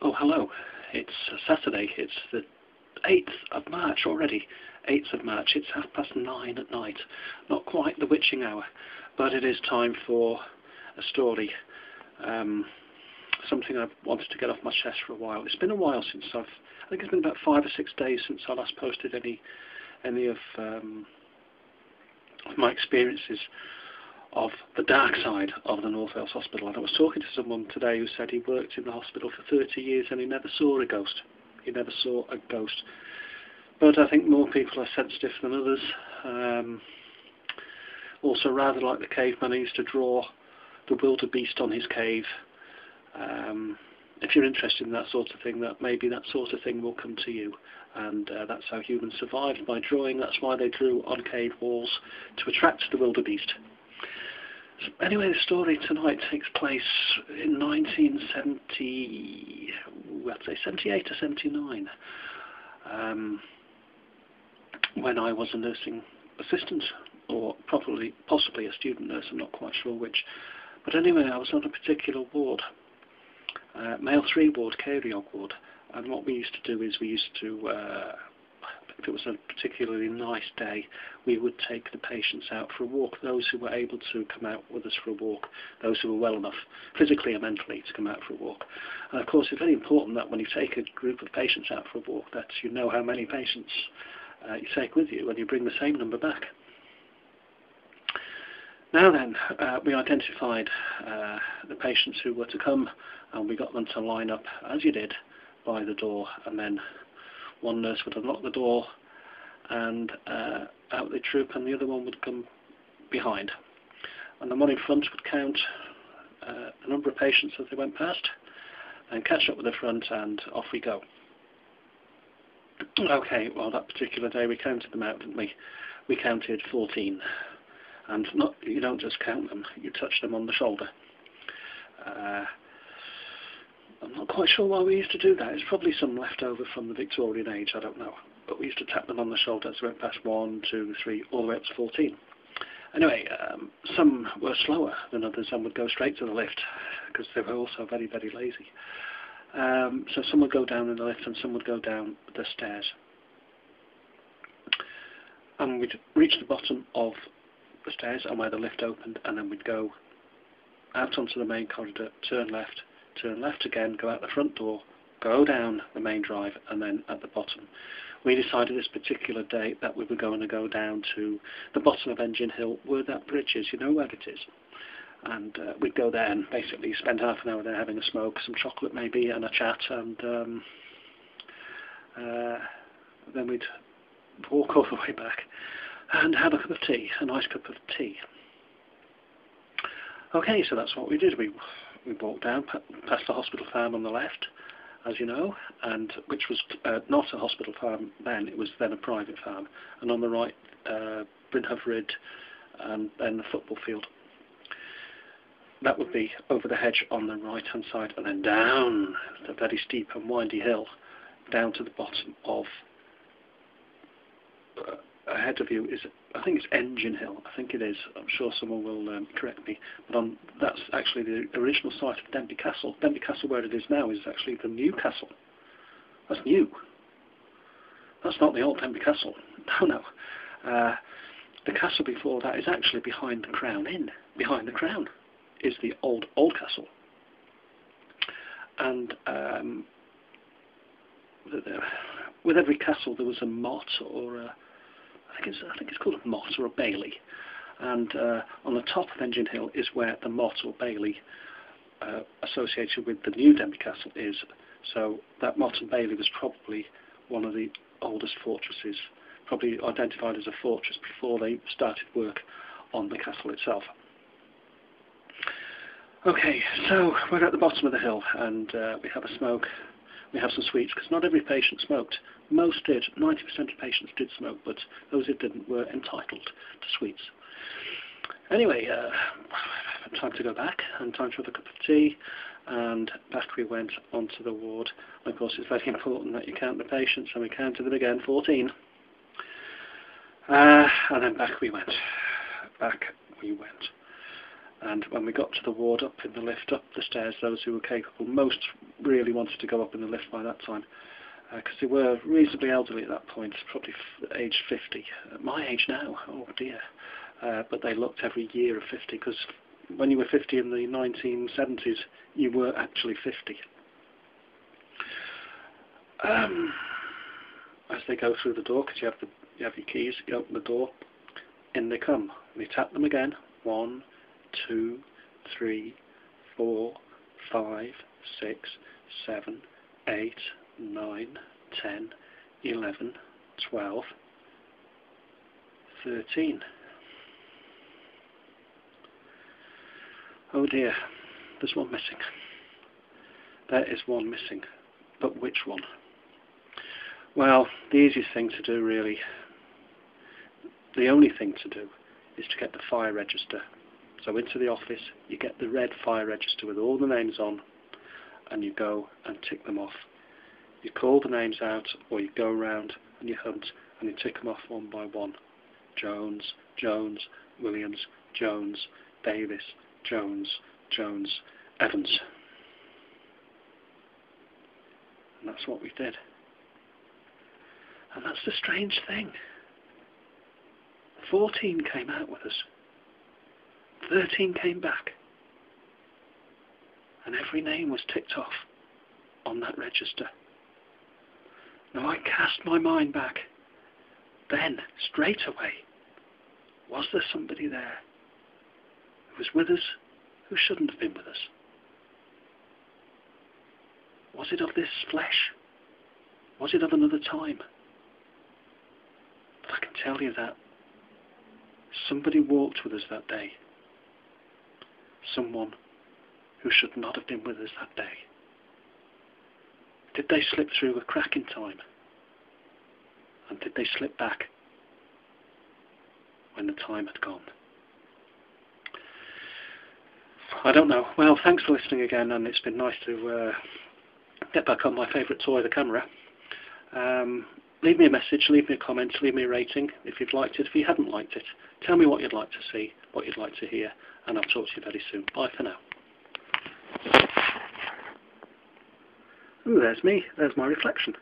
Oh, hello. It's Saturday. It's the 8th of March already. 8th of March. It's 9:30 at night. Not quite the witching hour, but it is time for a story. Something I've wanted to get off my chest for a while. It's been a while since I think it's been about 5 or 6 days since I last posted any of my experiences of the dark side of the North Wales Hospital. And I was talking to someone today who said he worked in the hospital for 30 years and he never saw a ghost. He never saw a ghost. But I think more people are sensitive than others. Also, rather like the caveman, he used to draw the wildebeest on his cave. If you're interested in that sort of thing, that maybe that sort of thing will come to you. And that's how humans survived, by drawing. That's why they drew on cave walls, to attract the wildebeest. So anyway, the story tonight takes place in 1970, I'd say 78 or 79, when I was a nursing assistant, or possibly a student nurse, I'm not quite sure which. But anyway, I was on a particular ward, male 3 ward, Ceiriog ward, and what we used to do is we used to, if it was a particularly nice day, we would take the patients out for a walk, those who were able to come out with us for a walk, those who were well enough, physically and mentally, to come out for a walk. And of course, it's very important that when you take a group of patients out for a walk, that you know how many patients you take with you, and you bring the same number back. Now then, we identified the patients who were to come, and we got them to line up, as you did, by the door, and then one nurse would unlock the door and out the troop, and the other one would come behind. And the one in front would count the number of patients as they went past, and catch up with the front, and off we go. Okay, well, that particular day we counted them out, didn't we? We counted 14. And you don't just count them, you touch them on the shoulder. I'm not quite sure why we used to do that. It's probably some leftover from the Victorian age, I don't know. But we used to tap them on the shoulder as we went past 1, 2, 3, all the way up to 14. Anyway, some were slower than others and would go straight to the lift, because they were also very, very lazy. So some would go down in the lift and some would go down the stairs. And we'd reach the bottom of the stairs and where the lift opened, and then we'd go out onto the main corridor, turn left again, go out the front door, go down the main drive, and then at the bottom. We decided this particular day that we were going to go down to the bottom of Engine Hill, where that bridge is, you know where it is. And we'd go there and basically spend half an hour there having a smoke, some chocolate maybe, and a chat, and then we'd walk all the way back and have a cup of tea, a nice cup of tea. Okay, so that's what we did. We walked down past the hospital farm on the left, as you know, and which was not a hospital farm then, it was then a private farm, and on the right, Bryn Hyfryd, and then the football field. That would be over the hedge on the right hand side, and then down the very steep and windy hill, down to the bottom of ahead of you is, I think it's Engine Hill, I think it is, I'm sure someone will correct me, but that's actually the original site of Denbigh Castle. Denbigh Castle, where it is now, is actually the new castle. That's new. That's not the old Denbigh Castle. No. The castle before that is actually behind the Crown Inn. Behind the Crown is the old castle. And with every castle there was a motte, or a I think it's called a motte or a bailey, and on the top of Engine Hill is where the motte or bailey associated with the new Denbigh Castle is. So that motte and bailey was probably one of the oldest fortresses, probably identified as a fortress before they started work on the castle itself. Okay, so we're at the bottom of the hill, and we have a smoke. We have some sweets, because not every patient smoked. Most did. 90% of patients did smoke, but those who didn't were entitled to sweets. Anyway, time to go back, and time to have a cup of tea, and back we went onto the ward. And of course, it's very important that you count the patients, and we counted them again, 14. And then back we went. And when we got to the ward up in the lift, up the stairs, those who were capable, most really wanted to go up in the lift by that time, because they were reasonably elderly at that point, probably age 50. My age now, oh dear. But they looked every year of 50, because when you were 50 in the 1970s, you were actually 50. As they go through the door, because you have your keys, you open the door, in they come. We tap them again. 1, 2, 3, 4, 5, 6, 7, 8, 9, 10, 11, 12, 13. Oh dear, there's one missing. There is one missing. But which one? Well, the easiest thing to do, really, the only thing to do, is to get the fire register. So into the office, you get the red fire register with all the names on, and you go and tick them off. You call the names out, or you go around and you hunt, and you tick them off one by one. Jones, Jones, Williams, Jones, Davis, Jones, Jones, Evans. And that's what we did. And that's the strange thing. 14 came out with us. 13 came back. And every name was ticked off on that register. Now I cast my mind back. Then, straight away, was there somebody there who was with us who shouldn't have been with us? Was it of this flesh? Was it of another time? But I can tell you that somebody walked with us that day. Someone who should not have been with us that day. Did they slip through a crack in time? And did they slip back when the time had gone? I don't know. Well, thanks for listening again, and it's been nice to get back on my favourite toy, the camera. Leave me a message, leave me a comment, leave me a rating if you've liked it. If you hadn't liked it, tell me what you'd like to see, what you'd like to hear, and I'll talk to you very soon. Bye for now. Ooh, there's me. There's my reflection.